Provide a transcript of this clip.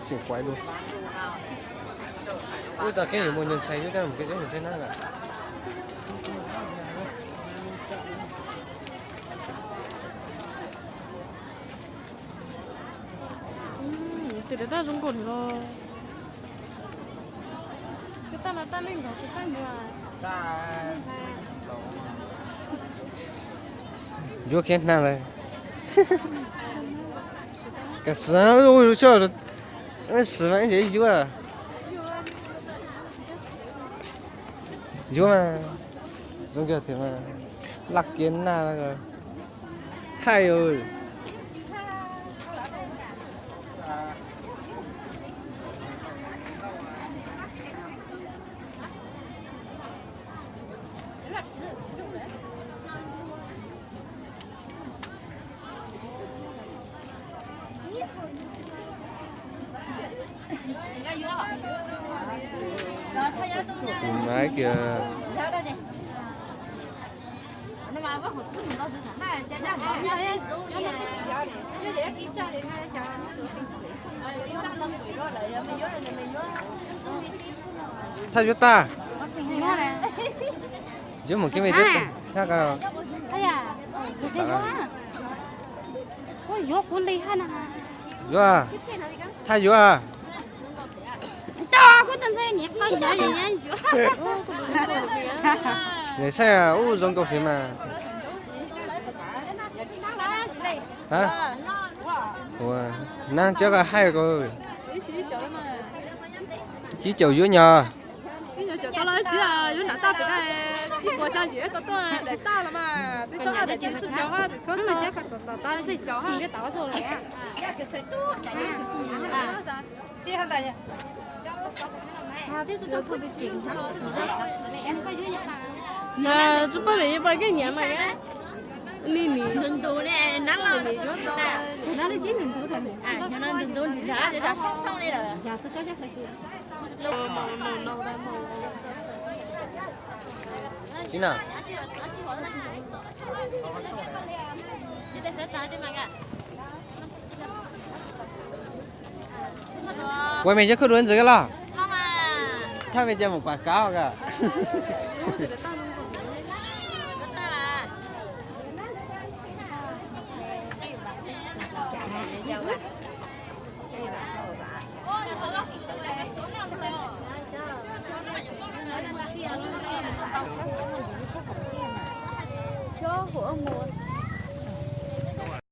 xỉu quái luôn. Ui ta cái gì mà nhân xây chứ ta một cái nhân xây nó là. Từ đó ta dùng cồn rồi. Cái ta là ta lên đó sẽ tay nữa. Vô khen nào rồi. Cái sao ôi sao rồi. Cái sự mà gì vô à. Vô mà. Dùng kiểu thế mà. Lạc kiến nào rồi. Hay ơi. Đấy kìa. Thay cho ta. Chứ một cái gì hết. Thay cái nào? Thay à? Cái gì có vô cuốn đi ha nè. Vô à? Thay vô à? Cho có tên thế nhỉ? Có gì đó vậy nhá. Này xe u giống cầu gì mà. Hả? Ủa, nàng chắc là hay rồi. Chỉ chầu dưới nhà. Chợ tao nói chỉ là有哪大饼哎，一锅下去都来大了嘛，最重要的就是浇哈，得搓搓。这个早打水浇哈。你打错了呀？这水多，接下大家。这把人把个年嘛个，你轮到呢，哪了？哪里进轮到的？哎，原来轮到你他就啥上来了。呀，这家可以。Chín nào? Quay mình chắc không đúng gì cái lo. Thay mình cho một quả cáo cả.